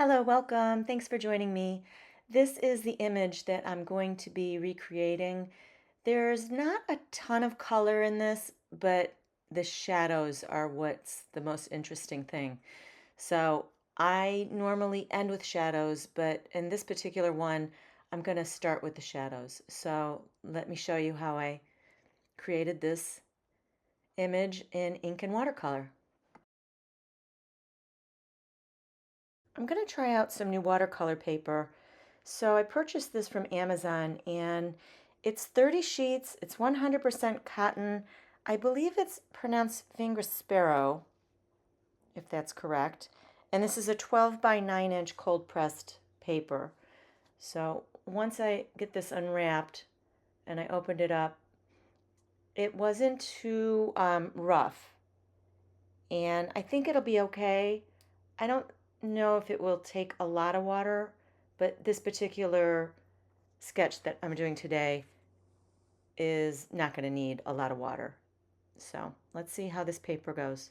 Hello, welcome. Thanks for joining me. This is the image that I'm going to be recreating. There's not a ton of color in this, but the shadows are what's the most interesting thing. So I normally end with shadows, but in this particular one, I'm going to start with the shadows. So let me show you how I created this image in ink and watercolor. I'm going to try out some new watercolor paper. So I purchased this from Amazon and it's 30 sheets. It's 100% cotton. I believe it's pronounced finger sparrow, if that's correct. And this is a 12 by 9 inch cold pressed paper. So once I get this unwrapped and I opened it up, it wasn't too rough. And I think it'll be okay. I don't know if it will take a lot of water, but this particular sketch that I'm doing today is not going to need a lot of water. So let's see how this paper goes.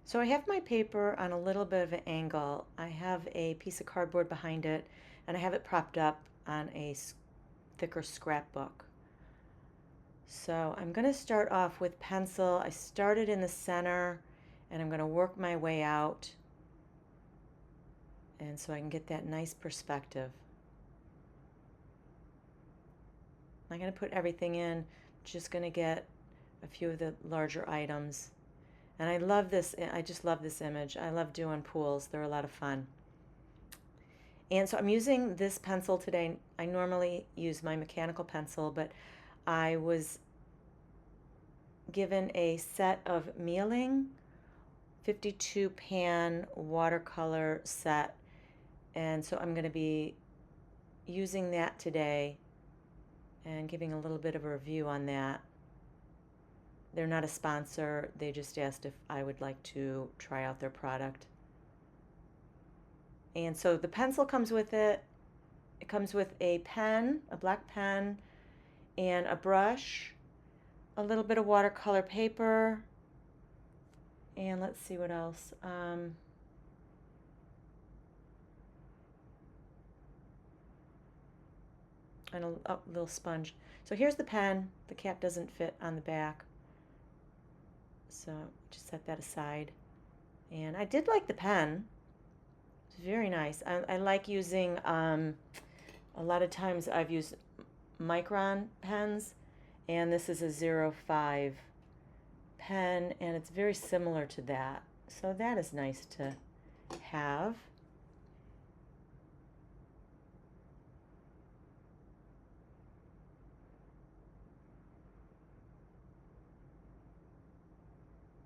So I have my paper on a little bit of an angle. I have a piece of cardboard behind it and I have it propped up on a thicker scrapbook. So I'm going to start off with pencil. I started in the center and I'm going to work my way out, and so I can get that nice perspective. I'm not going to put everything in, just going to get a few of the larger items. And I love this, I just love this image. I love doing pools, they're a lot of fun. And so I'm using this pencil today. I normally use my mechanical pencil, but I was given a set of Mei Liang 52 pan watercolor set, and so I'm going to be using that today and giving a little bit of a review on that. They're not a sponsor, they just asked if I would like to try out their product. And so the pencil comes with it. It comes with a pen, a black pen, and a brush, a little bit of watercolor paper, and let's see what else. And a little sponge. So here's the pen. The cap doesn't fit on the back, so just set that aside. And I did like the pen. It's very nice. I like using, a lot of times I've used micron pens, and this is a 05 pen, and it's very similar to that. So that is nice to have.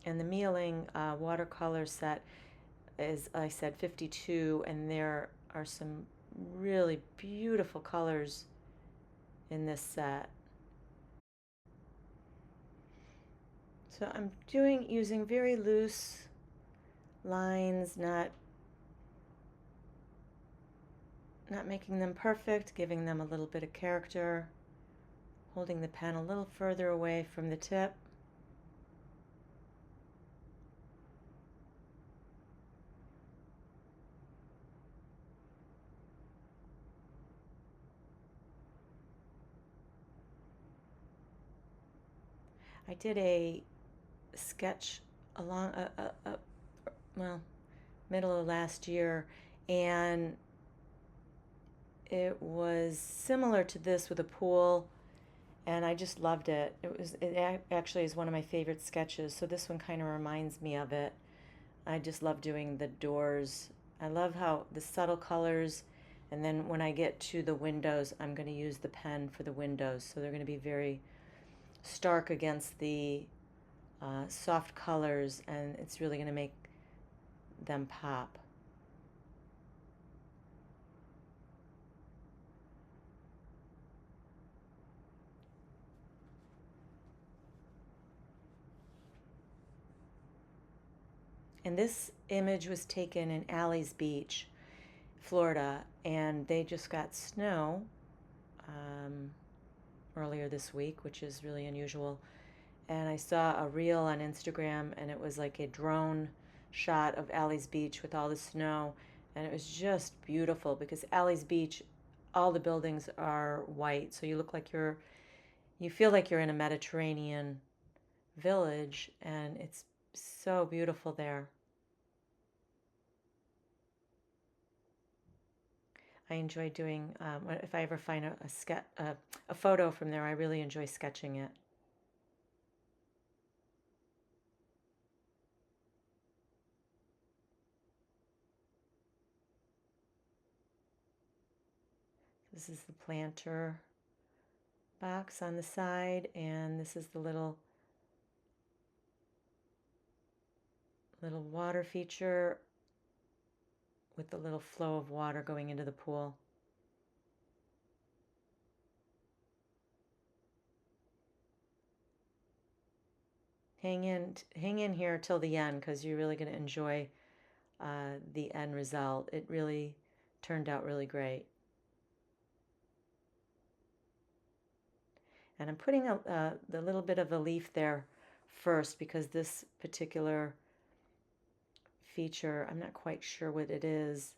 And the Mei Liang watercolor set is, I said, 52, and there are some really beautiful colors in this set. So I'm using very loose lines, not making them perfect, giving them a little bit of character, holding the pen a little further away from the tip. I did a sketch along well, middle of last year, and it was similar to this with a pool, and I just loved it. It actually is one of my favorite sketches, so this one kind of reminds me of it. I just love doing the doors. I love how the subtle colors, and then when I get to the windows, I'm going to use the pen for the windows, so they're going to be very stark against the soft colors, and it's really going to make them pop. And this image was taken in Alys Beach, Florida, and they just got snow earlier this week, which is really unusual. and I saw a reel on Instagram, and it was like a drone shot of Alys Beach with all the snow, and it was just beautiful because Alys Beach, all the buildings are white, so you feel like you're in a Mediterranean village, and it's so beautiful there. I enjoy doing, if I ever find a photo from there, I really enjoy sketching it. This is the planter box on the side, and this is the little water feature with the little flow of water going into the pool. Hang in here till the end because you're really going to enjoy the end result. It really turned out really great. And I'm putting the little bit of a leaf there first because this particular feature, I'm not quite sure what it is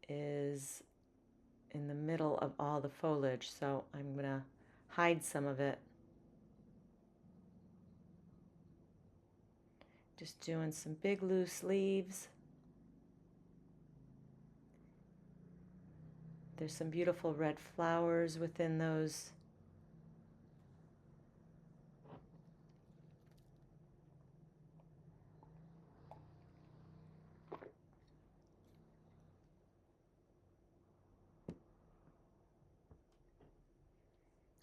in the middle of all the foliage, so I'm going to hide some of it. Just doing some big loose leaves. There's some beautiful red flowers within those.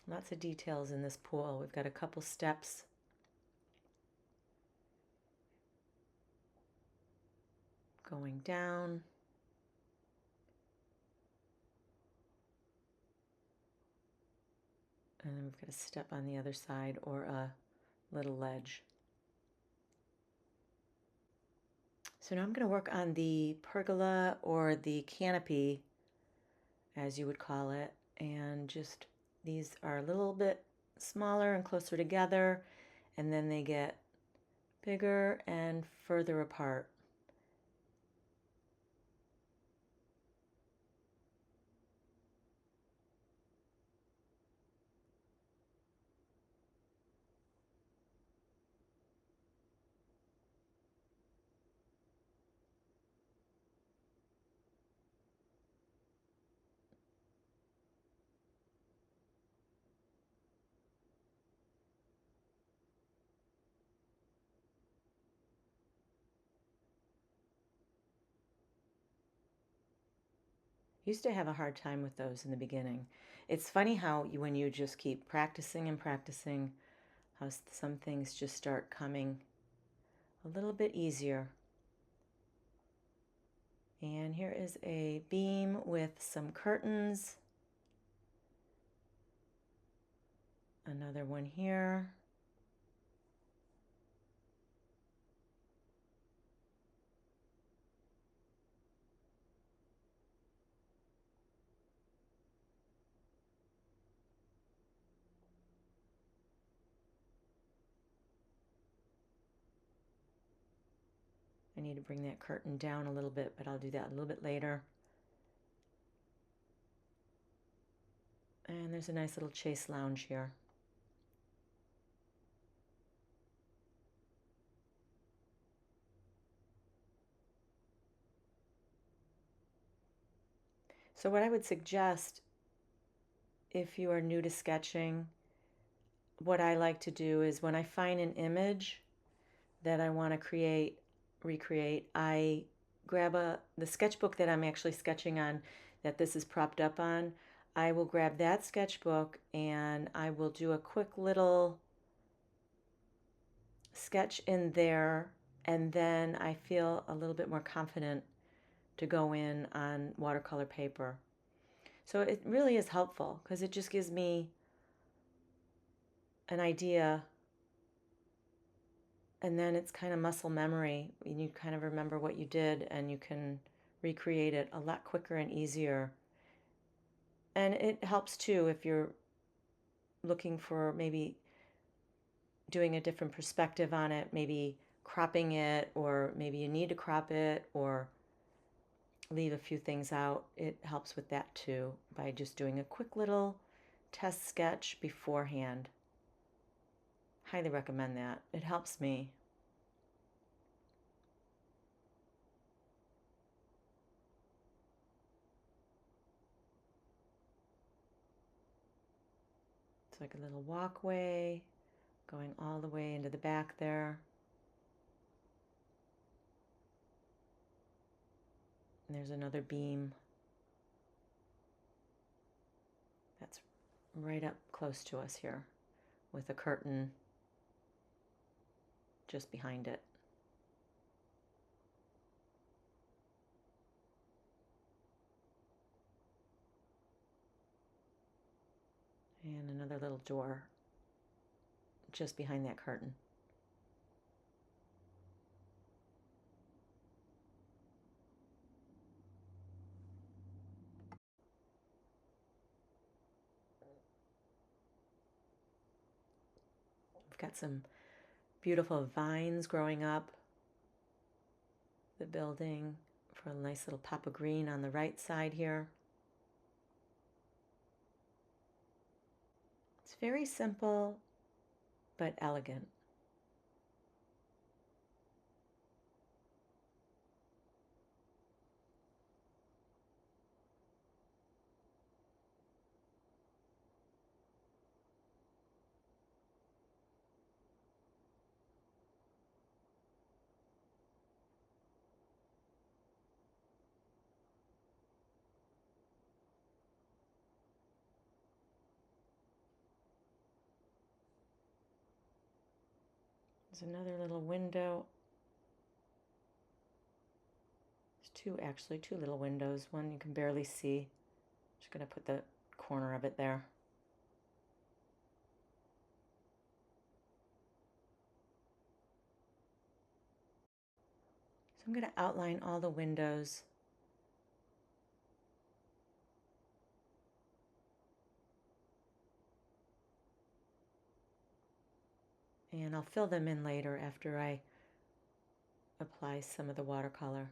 Lots of details in this pool. We've got a couple steps going down. And then we've got a step on the other side or a little ledge. So now I'm going to work on the pergola or the canopy, as you would call it. And just these are a little bit smaller and closer together, and then they get bigger and further apart. Used to have a hard time with those in the beginning. It's funny how when you just keep practicing and practicing, how some things just start coming a little bit easier. And here is a beam with some curtains. Another one here. I need to bring that curtain down a little bit, but I'll do that a little bit later. And there's a nice little chase lounge here. So what I would suggest if you are new to sketching, what I like to do is when I find an image that I want to recreate, I grab the sketchbook that I'm actually sketching on, that this is propped up on. I will grab that sketchbook and I will do a quick little sketch in there, and then I feel a little bit more confident to go in on watercolor paper. So it really is helpful because it just gives me an idea, and then it's kind of muscle memory, and you kind of remember what you did and you can recreate it a lot quicker and easier. And it helps too if you're looking for maybe doing a different perspective on it, maybe cropping it, or maybe you need to crop it or leave a few things out. It helps with that too by just doing a quick little test sketch beforehand. Highly recommend that. It helps me. It's like a little walkway going all the way into the back there. And there's another beam that's right up close to us here with a curtain just behind it. And another little door just behind that curtain. We've got some beautiful vines growing up the building for a nice little pop of green on the right side here. It's very simple but elegant. There's another little window. There's two little windows. One you can barely see. Just going to put the corner of it there. So I'm going to outline all the windows. And I'll fill them in later after I apply some of the watercolor.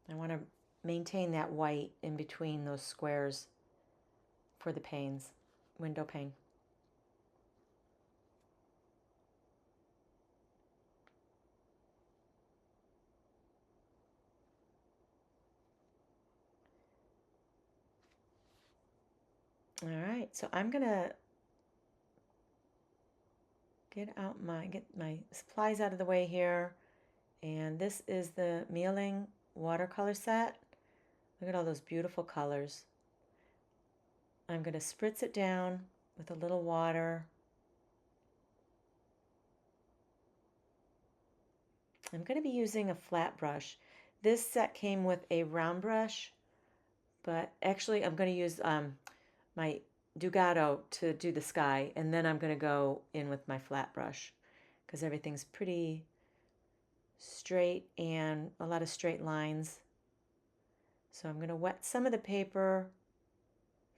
I want to maintain that white in between those squares for the panes, window pane. All right, so I'm gonna get my supplies out of the way here, and this is the Mei Liang watercolor set. Look at all those beautiful colors. I'm gonna spritz it down with a little water. I'm gonna be using a flat brush. This set came with a round brush, but actually I'm gonna use my Dugato to do the sky, and then I'm going to go in with my flat brush because everything's pretty straight and a lot of straight lines. So I'm going to wet some of the paper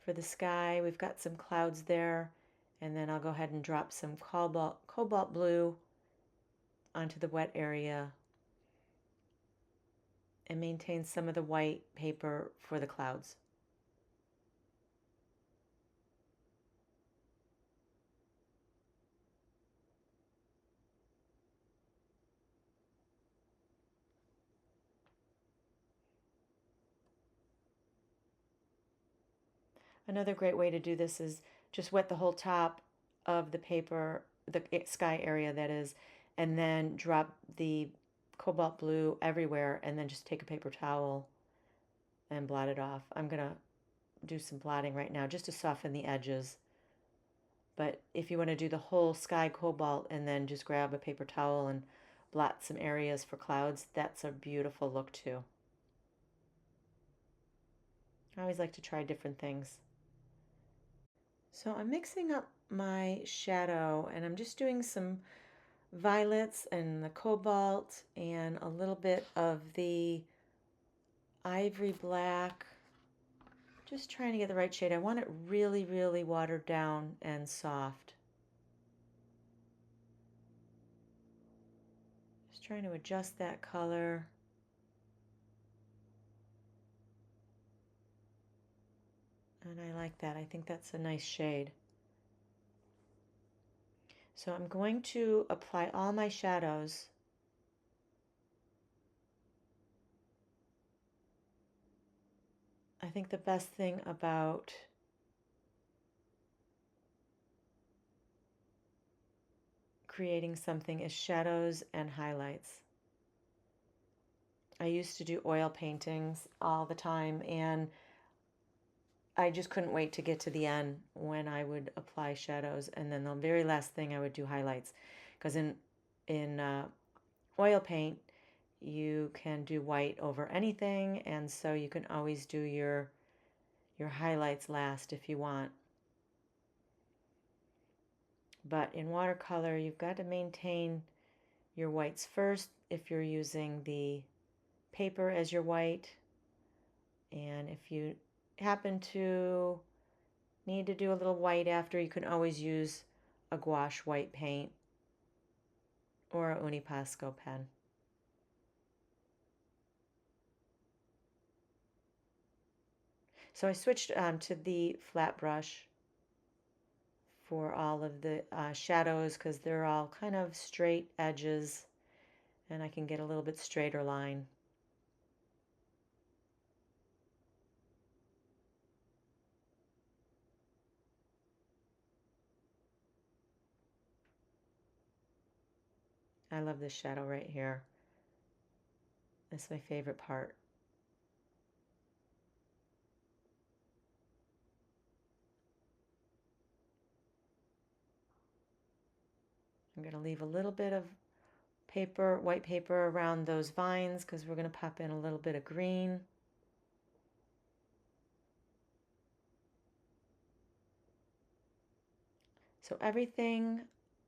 for the sky. We've got some clouds there, and then I'll go ahead and drop some cobalt blue onto the wet area and maintain some of the white paper for the clouds. Another great way to do this is just wet the whole top of the paper, the sky area that is, and then drop the cobalt blue everywhere, and then just take a paper towel and blot it off. I'm going to do some blotting right now just to soften the edges. But if you want to do the whole sky cobalt and then just grab a paper towel and blot some areas for clouds, that's a beautiful look too. I always like to try different things. So I'm mixing up my shadow, and I'm just doing some violets and the cobalt and a little bit of the ivory black Just trying to get the right shade. I want it really, really watered down and soft. Just trying to adjust that color. And I like that. I think that's a nice shade. So I'm going to apply all my shadows. I think the best thing about creating something is shadows and highlights. I used to do oil paintings all the time, and I just couldn't wait to get to the end when I would apply shadows, and then the very last thing I would do highlights, because in oil paint you can do white over anything, and so you can always do your highlights last if you want. But in watercolor, you've got to maintain your whites first if you're using the paper as your white. And if you happen to need to do a little white after, you can always use a gouache white paint or a Unipasso pen. So I switched to the flat brush for all of the shadows because they're all kind of straight edges and I can get a little bit straighter line. I love this shadow right here. That's my favorite part. I'm going to leave a little bit of paper, white paper around those vines because we're going to pop in a little bit of green. So everything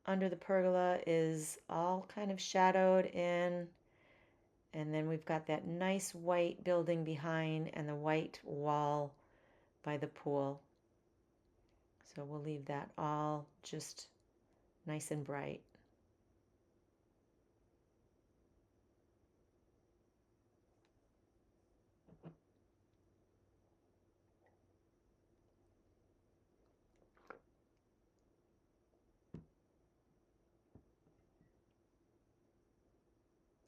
under the pergola is all kind of shadowed in, and then we've got that nice white building behind and the white wall by the pool. So we'll leave that all just nice and bright.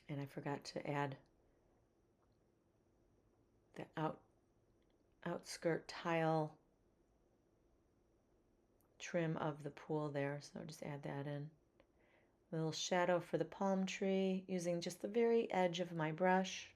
And I forgot to add the outskirt tile trim of the pool there, so just add that in. A little shadow for the palm tree using just the very edge of my brush.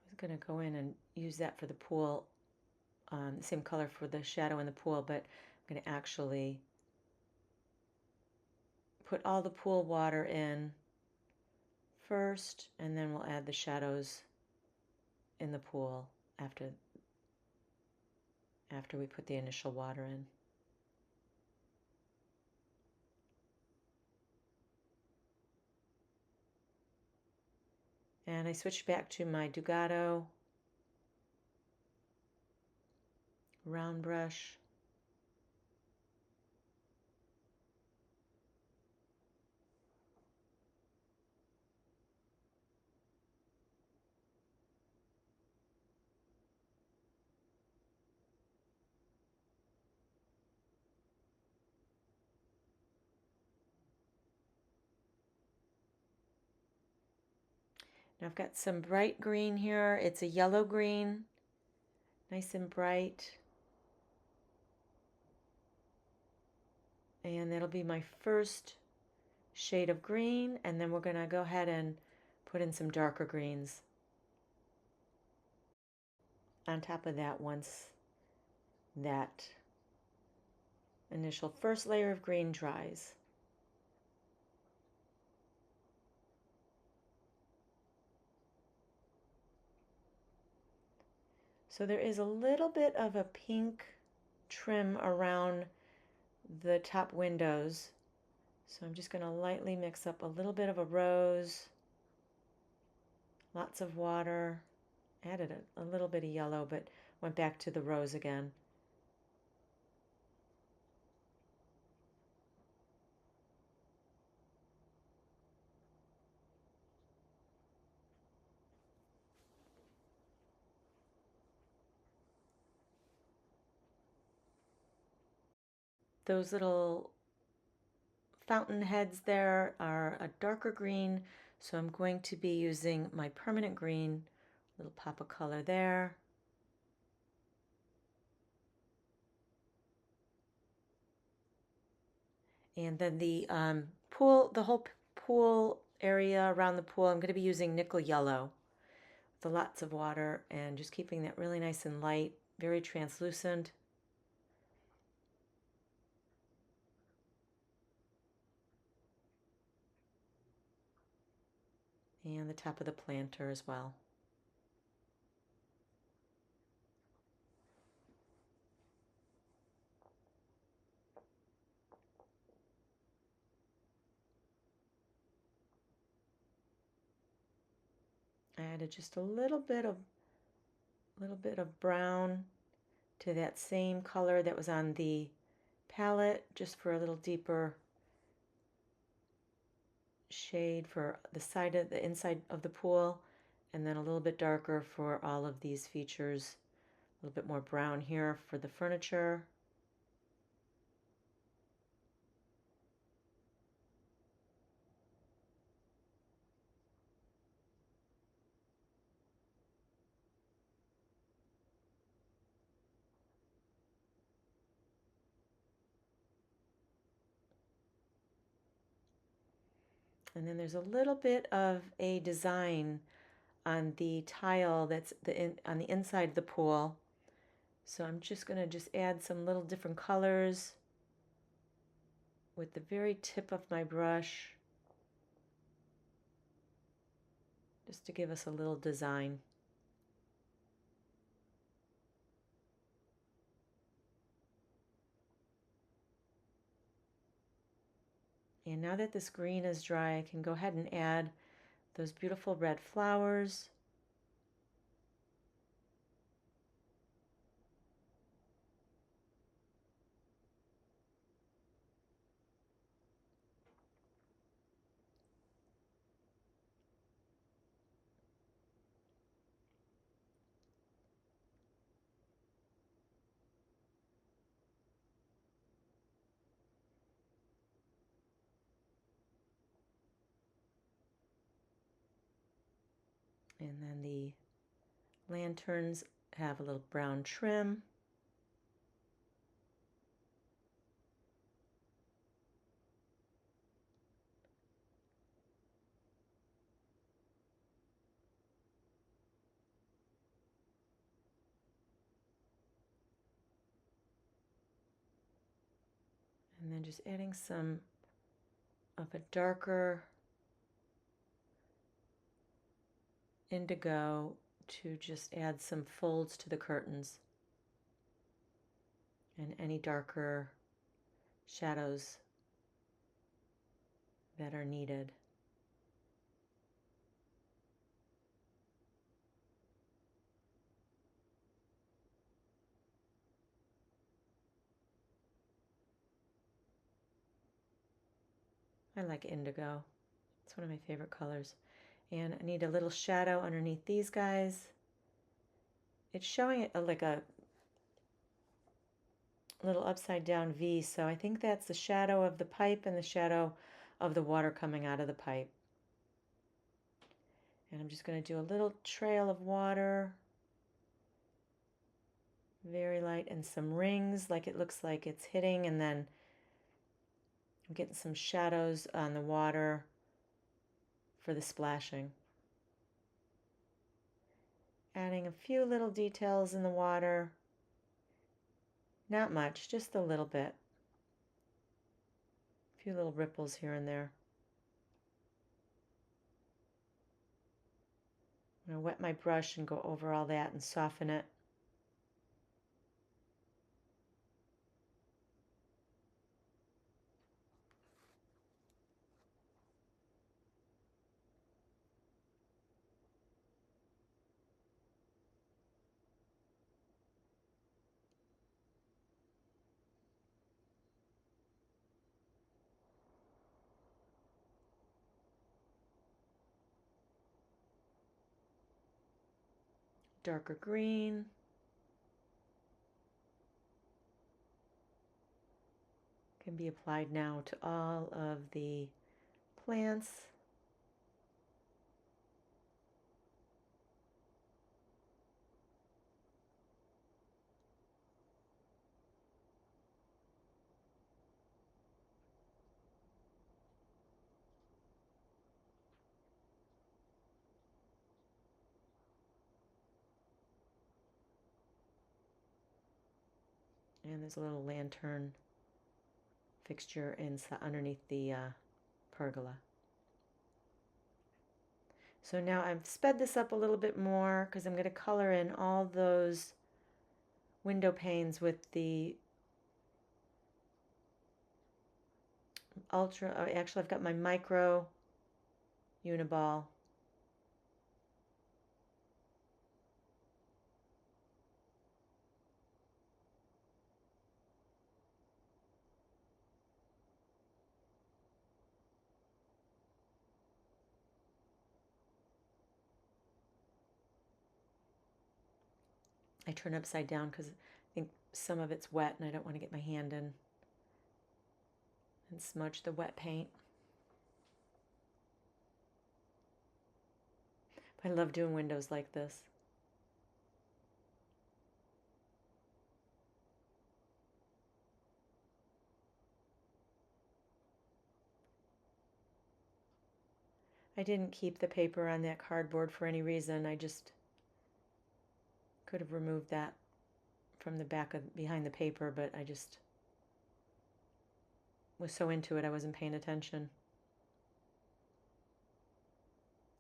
I was going to go in and use that for the pool, the same color for the shadow in the pool, but I'm going to actually put all the pool water in first, and then we'll add the shadows in the pool after we put the initial water in. And I switched back to my Dugato round brush. Now I've got some bright green here. It's a yellow green, nice and bright. And that'll be my first shade of green, and then we're going to go ahead and put in some darker greens on top of that once that initial first layer of green dries. So there is a little bit of a pink trim around the top windows. So I'm just going to lightly mix up a little bit of a rose, lots of water, added a little bit of yellow, but went back to the rose again. Those little fountain heads there are a darker green, so I'm going to be using my permanent green, little pop of color there. And then the the whole pool area around the pool, I'm going to be using nickel yellow with lots of water and just keeping that really nice and light, very translucent. And the top of the planter as well. I added just a little bit of brown to that same color that was on the palette, just for a little deeper shade for the inside of the pool, and then a little bit darker for all of these features. A little bit more brown here for the furniture. And then there's a little bit of a design on the tile that's on the inside of the pool. So I'm just going to just add some little different colors with the very tip of my brush, just to give us a little design. And now that this green is dry, I can go ahead and add those beautiful red flowers. And then the lanterns have a little brown trim. And then just adding some of a darker indigo to just add some folds to the curtains and any darker shadows that are needed. I like indigo. It's one of my favorite colors. And I need a little shadow underneath these guys. It's showing it like a little upside down V, so I think that's the shadow of the pipe and the shadow of the water coming out of the pipe. And I'm just going to do a little trail of water, very light, and some rings like it looks like it's hitting, and then I'm getting some shadows on the water for the splashing. Adding a few little details in the water. Not much, just a little bit. A few little ripples here and there. I'm going to wet my brush and go over all that and soften it. Darker green. Can be applied now to all of the plants. And there's a little lantern fixture underneath the pergola. So now I've sped this up a little bit more because I'm going to color in all those window panes with the ultra, actually I've got my micro uniball. I turn upside down because I think some of it's wet and I don't want to get my hand in and smudge the wet paint. I love doing windows like this. I didn't keep the paper on that cardboard for any reason. I just could have removed that from the back of behind the paper, but I just was so into it I wasn't paying attention.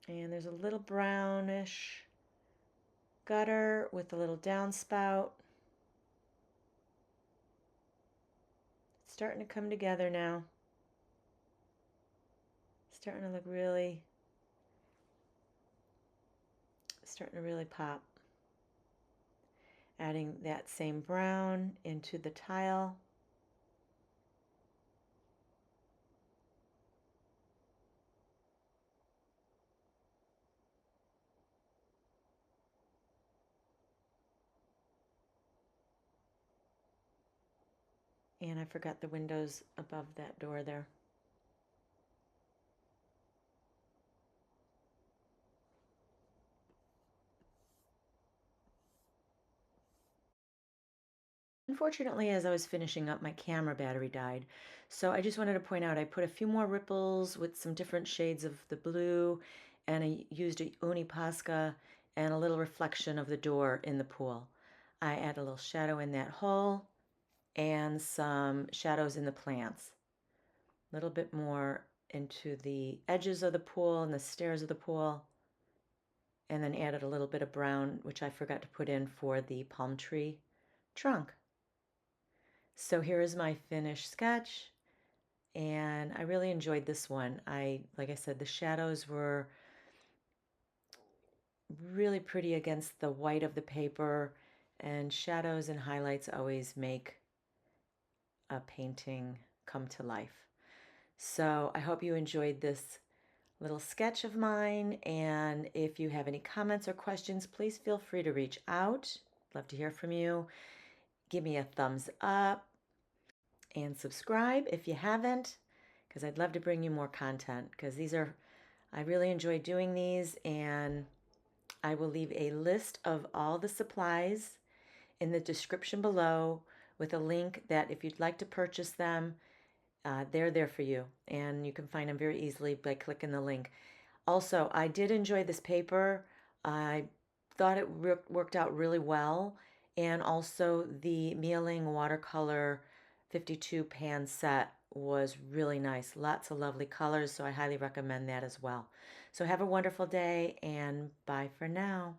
And there's a little brownish gutter with a little downspout. It's starting to come together now. Starting to look really, starting to really pop. Adding that same brown into the tile. And I forgot the windows above that door there. Unfortunately, as I was finishing up, my camera battery died. So I just wanted to point out I put a few more ripples with some different shades of the blue, and I used a Uni Posca and a little reflection of the door in the pool. I add a little shadow in that hole and some shadows in the plants. A little bit more into the edges of the pool and the stairs of the pool. And then added a little bit of brown, which I forgot to put in for the palm tree trunk. So here is my finished sketch, and I really enjoyed this one. Like I said, the shadows were really pretty against the white of the paper, and shadows and highlights always make a painting come to life. So I hope you enjoyed this little sketch of mine, and if you have any comments or questions, please feel free to reach out. Love to hear from you. Give me a thumbs up and subscribe if you haven't, because I'd love to bring you more content, because I really enjoy doing these, and I will leave a list of all the supplies in the description below with a link that if you'd like to purchase them, they're there for you, and you can find them very easily by clicking the link. Also, I did enjoy this paper. I thought it worked out really well, and also the Mei Liang watercolor 52 pan set was really nice. Lots of lovely colors, so I highly recommend that as well. So have a wonderful day, and bye for now.